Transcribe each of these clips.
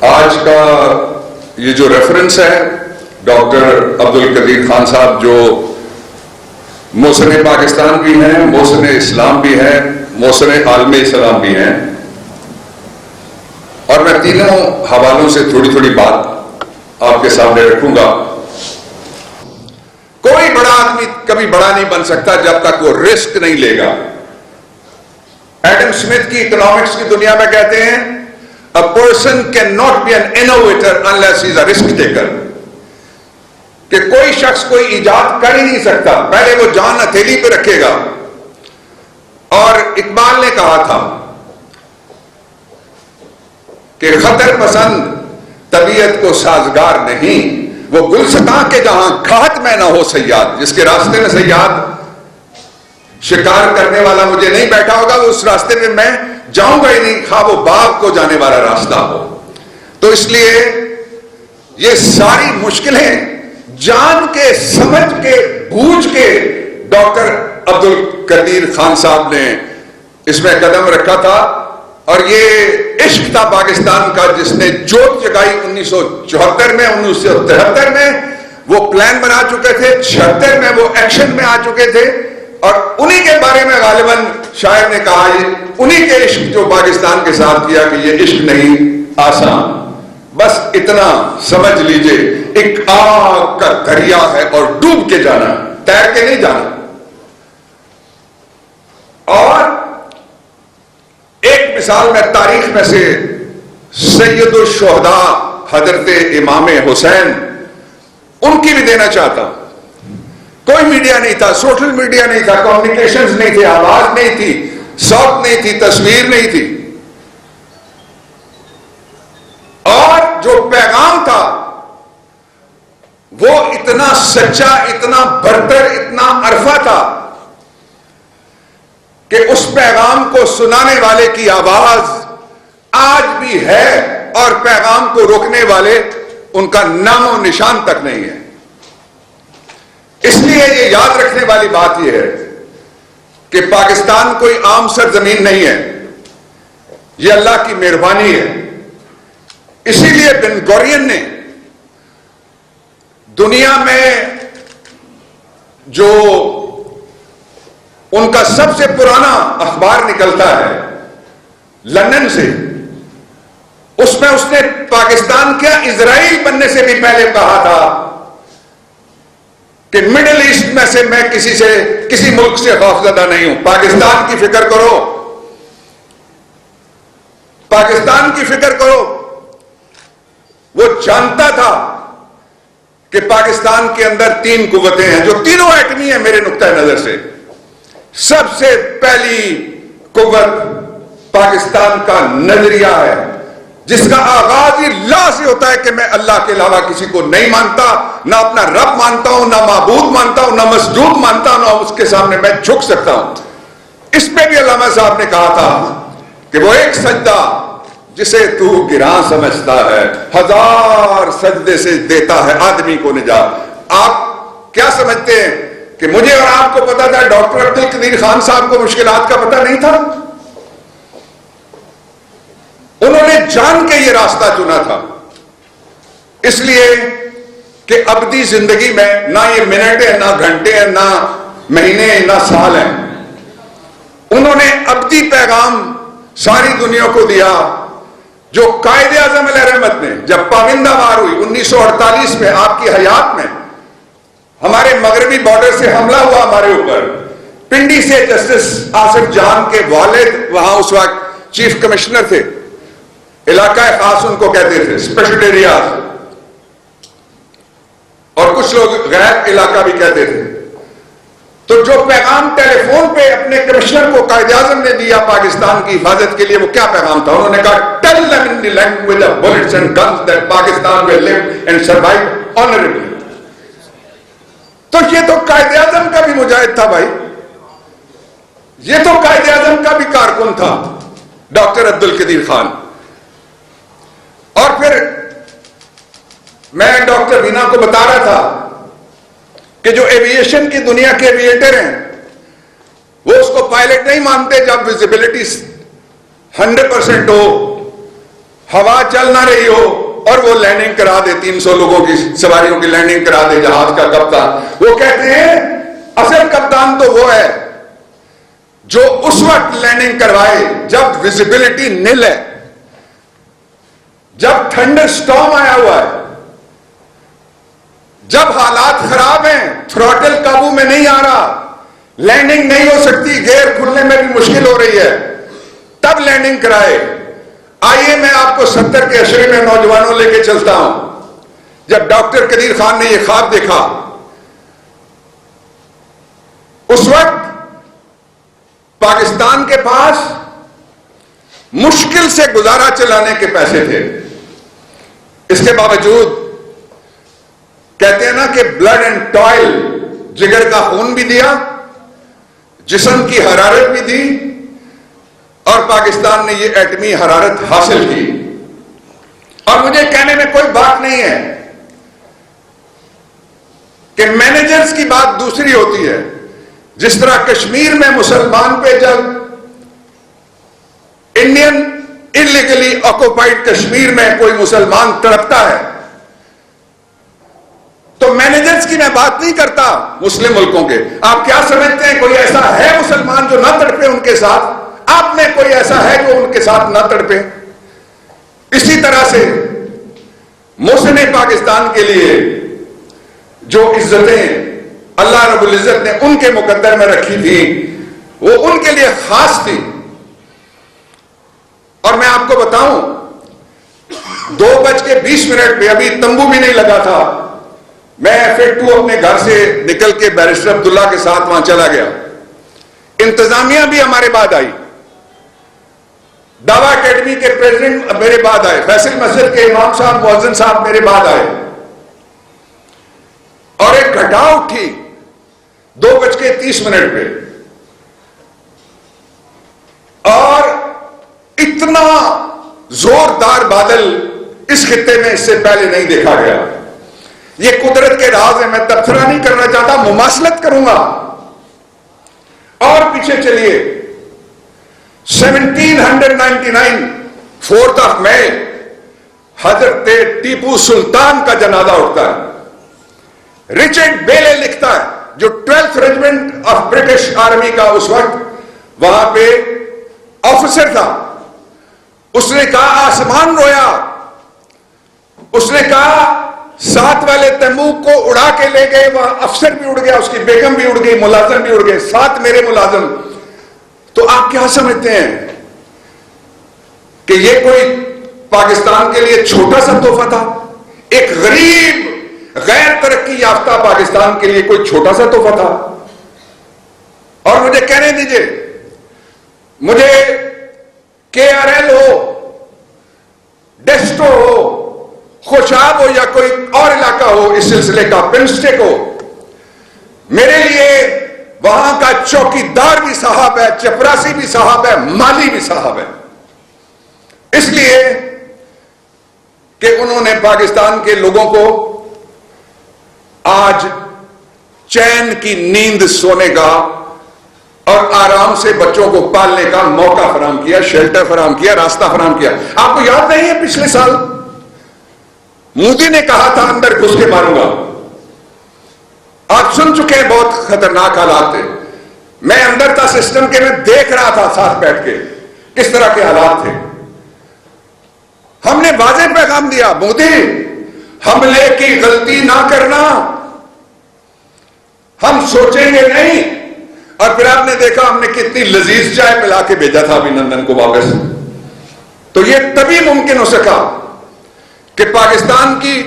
آج کا یہ جو ریفرنس ہے ڈاکٹر عبدالقدیر خان صاحب جو محسن پاکستان بھی ہیں، محسن اسلام بھی ہیں، محسن عالم اسلام بھی ہیں، اور میں تینوں حوالوں سے تھوڑی تھوڑی بات آپ کے سامنے رکھوں گا۔ کوئی بڑا آدمی کبھی بڑا نہیں بن سکتا جب تک وہ رسک نہیں لے گا۔ ایڈم سمتھ کی اکنامکس کی دنیا میں کہتے ہیں a person cannot be an innovator unless he is a risk taker، کہ کوئی شخص کوئی ایجاد کر ہی نہیں سکتا، پہلے وہ جان ہتھیلی پہ رکھے گا۔ اور اقبال نے کہا تھا کہ خطر پسند طبیعت کو سازگار نہیں، وہ گلستاں کے جہاں گھات میں نہ ہو صیاد، جس کے راستے میں صیاد شکار کرنے والا مجھے نہیں بیٹھا ہوگا، اس راستے میں میں جاؤں گا ہی نہیں، خواہ وہ باغ کو جانے والا راستہ ہو۔ تو اس لیے یہ ساری مشکلیں جان کے، سمجھ کے، بوجھ کے ڈاکٹر عبدالقدیر خان صاحب نے اس میں قدم رکھا تھا، اور یہ عشق تھا پاکستان کا جس نے جوت جگائی 1974 میں، 1973 میں وہ پلان بنا چکے تھے، 76 میں وہ ایکشن میں آ چکے تھے، اور انہی کے بارے میں غالباً شاعر نے کہا انہی کے عشق جو پاکستان کے ساتھ کیا کہ یہ عشق نہیں آسان، بس اتنا سمجھ لیجئے، ایک آگ کا دریا ہے اور ڈوب کے جانا، تیر کے نہیں جانا۔ اور ایک مثال میں تاریخ میں سے سید الشہداء حضرت امام حسین ان کی بھی دینا چاہتا ہوں۔ کوئی میڈیا نہیں تھا، سوشل میڈیا نہیں تھا، کمیونیکیشنز نہیں تھے، آواز نہیں تھی، صوت نہیں تھی، تصویر نہیں تھی، اور جو پیغام تھا وہ اتنا سچا، اتنا برتر، اتنا عرفہ تھا کہ اس پیغام کو سنانے والے کی آواز آج بھی ہے، اور پیغام کو روکنے والے ان کا نام و نشان تک نہیں ہے۔ اس لیے یہ یاد رکھنے والی بات یہ ہے کہ پاکستان کوئی عام سرزمین نہیں ہے، یہ اللہ کی مہربانی ہے۔ اسی لیے بن گورین نے دنیا میں جو ان کا سب سے پرانا اخبار نکلتا ہے لندن سے، اس میں اس نے پاکستان کیا اسرائیل بننے سے بھی پہلے کہا تھا کہ مڈل ایسٹ میں سے میں کسی ملک سے خوفزدہ نہیں ہوں، پاکستان کی فکر کرو، پاکستان کی فکر کرو۔ وہ جانتا تھا کہ پاکستان کے اندر 3 قوتیں ہیں جو تینوں ایٹمی ہیں میرے نقطہ نظر سے۔ سب سے پہلی قوت پاکستان کا نظریہ ہے، جس کا آغاز ہی لا سے ہوتا ہے کہ میں اللہ کے علاوہ کسی کو نہیں مانتا، نہ اپنا رب مانتا ہوں، نہ معبود مانتا ہوں، نہ مسجود مانتا ہوں، نہ اس کے سامنے میں جھک سکتا ہوں۔ اس پہ بھی علامہ صاحب نے کہا تھا کہ وہ ایک سجدہ جسے تو گراں سمجھتا ہے، 1000 سجدے سے دیتا ہے آدمی کو نجات۔ آپ کیا سمجھتے ہیں کہ مجھے اور آپ کو پتا تھا، ڈاکٹر عبدالقدیر خان صاحب کو مشکلات کا پتہ نہیں تھا؟ انہوں نے جان کے یہ راستہ چنا تھا، اس لیے کہ ابدی زندگی میں نہ یہ منٹ ہے، نہ گھنٹے ہیں، نہ مہینے ہیں، نہ سال ہیں۔ انہوں نے ابدی پیغام ساری دنیا کو دیا، جو قائد اعظم علیہ رحمت نے جب پابندہ وار ہوئی 1948 میں آپ کی حیات میں، ہمارے مغربی بارڈر سے حملہ ہوا ہمارے اوپر، پنڈی سے جسٹس آصف جان کے والد وہاں اس وقت چیف کمشنر تھے، علاقہ خاص ان کو کہتے تھے، اسپیشل ایریاز، اور کچھ لوگ غیر علاقہ بھی کہتے تھے۔ تو جو پیغام ٹیلی فون پہ اپنے کمشنر کو قائد اعظم نے دیا پاکستان کی حفاظت کے لیے، وہ کیا پیغام تھا؟ انہوں نے کہا tell them in the language of bullets and guns that Pakistan will live and survive honorably۔ تو یہ تو قائد اعظم کا بھی مجاہد تھا بھائی، یہ تو قائد اعظم کا بھی کارکن تھا ڈاکٹر عبدالقدیر خان۔ اور پھر میں ڈاکٹر وینا کو بتا رہا تھا کہ جو ایوییشن کی دنیا کے ایوییٹر ہیں وہ اس کو پائلٹ نہیں مانتے جب ویزیبلٹی 100% ہو، ہوا چل نہ رہی ہو اور وہ لینڈنگ کرا دے، 300 لوگوں کی سواریوں کی لینڈنگ کرا دے جہاز کا کپتان. وہ کہتے ہیں اصل کپتان تو وہ ہے جو اس وقت لینڈنگ کروائے جب ویزیبلٹی نل ہے، جب تھنڈر سٹارم آیا ہوا ہے، جب حالات خراب ہیں، تھروٹل قابو میں نہیں آ رہا، لینڈنگ نہیں ہو سکتی، گیئر کھلنے میں بھی مشکل ہو رہی ہے، تب لینڈنگ کرائے. آئیے میں آپ کو 70 کے عشرے میں نوجوانوں لے کے چلتا ہوں. جب ڈاکٹر قدیر خان نے یہ خواب دیکھا، اس وقت پاکستان کے پاس مشکل سے گزارا چلانے کے پیسے تھے. اس کے باوجود کہتے ہیں نا کہ بلڈ اینڈ ٹوائل، جگر کا خون بھی دیا، جسم کی حرارت بھی دی، اور پاکستان نے یہ ایٹمی حرارت حاصل کی. اور مجھے کہنے میں کوئی بات نہیں ہے کہ مینیجرز کی بات دوسری ہوتی ہے. جس طرح کشمیر میں مسلمان پہ جب انڈین انلیگلی آکوپائڈ کشمیر میں کوئی مسلمان تڑپتا ہے تو مینیجرز کی میں بات نہیں کرتا مسلم ملکوں کے. آپ کیا سمجھتے ہیں کوئی ایسا ہے مسلمان جو نہ تڑپے ان کے ساتھ؟ آپ میں کوئی ایسا ہے جو ان کے ساتھ نہ تڑپے؟ اسی طرح سے محسن پاکستان کے لیے جو عزتیں اللہ رب العزت نے ان کے مقدر میں رکھی تھی وہ ان کے لیے خاص تھی. اور میں آپ کو بتاؤں 2:20 پہ ابھی تمبو بھی نہیں لگا تھا، میں F2 اپنے گھر سے نکل کے بیرسٹر عبداللہ کے ساتھ وہاں چلا گیا. انتظامیہ بھی ہمارے بعد آئی، دعویٰ اکیڈمی کے پریزیڈنٹ میرے بعد آئے، فیصل مسجد کے امام صاحب مؤذن صاحب میرے بعد آئے، اور ایک گھٹا اٹھی 2:30 پہ، اور اتنا زوردار بادل اس خطے میں اس سے پہلے نہیں دیکھا گیا. یہ قدرت کے راز ہے، میں تبصرہ نہیں کرنا چاہتا، مماثلت کروں گا. اور پیچھے چلیے 1799 4 مئی حضرت ٹیپو سلطان کا جنازہ اٹھتا ہے. رچرڈ بیلے لکھتا ہے جو 12th regiment of British army کا اس وقت وہاں پہ آفیسر تھا. اس نے کہا آسمان رویا، اس نے کہا 7 والے تیمور کو اڑا کے لے گئے، وہاں افسر بھی اڑ گیا، اس کی بیگم بھی اڑ گئی، ملازم بھی اڑ گئے، 7 میرے ملازم. تو آپ کیا سمجھتے ہیں کہ یہ کوئی پاکستان کے لیے چھوٹا سا تحفہ تھا؟ ایک غریب غیر ترقی یافتہ پاکستان کے لیے کوئی چھوٹا سا تحفہ تھا؟ اور مجھے کہنے دیجئے، مجھے KRL ہو، ڈیسٹو ہو، خوشاب ہو، یا کوئی اور علاقہ ہو اس سلسلے کا، پنسٹک ہو، میرے لیے وہاں کا چوکیدار بھی صاحب ہے، چپراسی بھی صاحب ہے، مالی بھی صاحب ہے. اس لیے کہ انہوں نے پاکستان کے لوگوں کو آج چین کی نیند سونے کا اور آرام سے بچوں کو پالنے کا موقع فراہم کیا، شیلٹر فراہم کیا، راستہ فراہم کیا. آپ کو یاد نہیں ہے پچھلے سال مودی نے کہا تھا اندر گھس کے ماروں گا؟ آپ سن چکے ہیں بہت خطرناک حالات تھے. میں اندر تھا سسٹم کے، میں دیکھ رہا تھا ساتھ بیٹھ کے کس طرح کے حالات تھے. ہم نے واضح پیغام دیا، مودی حملے کی غلطی نہ کرنا، ہم سوچیں گے نہیں. اور پھر آپ نے دیکھا ہم نے کتنی لذیذ چائے پلا کے بھیجا تھا ابھینندن کو واپس. تو یہ تبھی ممکن ہو سکا کہ پاکستان کی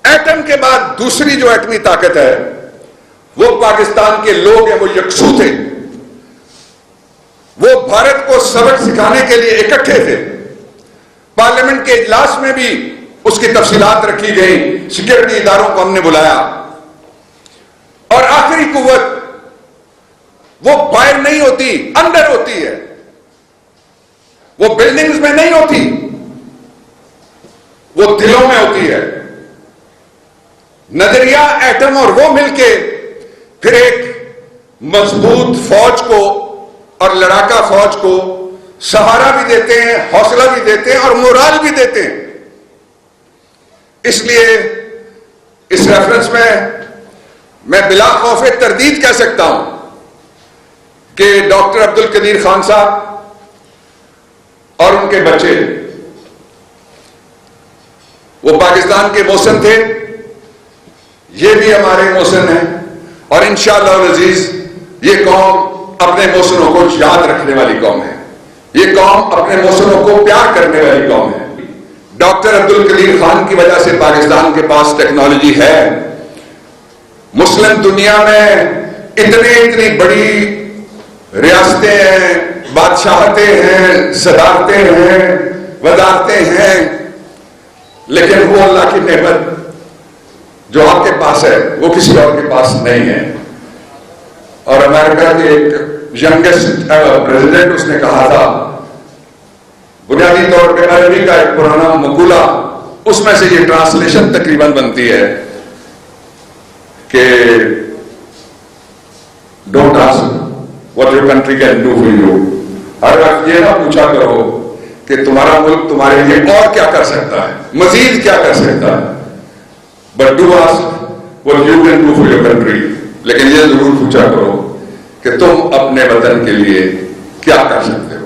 ایٹم کے بعد دوسری جو ایٹمی طاقت ہے وہ پاکستان کے لوگ ہیں، وہ یکسو تھے، وہ بھارت کو سبق سکھانے کے لیے اکٹھے تھے. پارلیمنٹ کے اجلاس میں بھی اس کی تفصیلات رکھی گئی، سیکورٹی اداروں کو ہم نے بلایا. اور آخری قوت وہ باہر نہیں ہوتی، اندر ہوتی ہے، وہ بلڈنگز میں نہیں ہوتی، وہ دلوں میں ہوتی ہے. نظریہ ایٹم اور وہ مل کے پھر ایک مضبوط فوج کو اور لڑاکا فوج کو سہارا بھی دیتے ہیں, حوصلہ بھی دیتے ہیں اور مورال بھی دیتے ہیں. اس لیے اس ریفرنس میں بلا خوف تردید کہہ سکتا ہوں کہ ڈاکٹر عبد القدیر خان صاحب اور ان کے بچے وہ پاکستان کے محسن تھے, یہ بھی ہمارے محسن ہیں, اور انشاءاللہ العزیز یہ قوم اپنے محسنوں کو یاد رکھنے والی قوم ہے. یہ قوم اپنے محسنوں کو پیار کرنے والی قوم ہے. ڈاکٹر عبد القدیر خان کی وجہ سے پاکستان کے پاس ٹیکنالوجی ہے. مسلم دنیا میں اتنی بڑی ریاستیں ہیں, بادشاہتیں ہیں, صدارتیں ہیں, وزارتیں ہیں, لیکن وہ اللہ کی نعمت جو آپ کے پاس ہے وہ کسی اور کے پاس نہیں ہے. اور امریکہ کے ایک ینگسٹ پریزیڈنٹ اس نے کہا تھا, بنیادی طور پہ عربی کا ایک پرانا مقولہ, اس میں سے یہ ٹرانسلیشن تقریباً بنتی ہے کہ don't ask what your country can do for you. ہر وقت یہ نہ پوچھا کرو کہ تمہارا ملک تمہارے لیے اور کیا کر سکتا ہے, مزید کیا کر سکتا ہے, but do ask what you can do for your country. لیکن یہ ضرور پوچھا کرو کہ تم اپنے وطن کے لیے کیا کر سکتے ہو.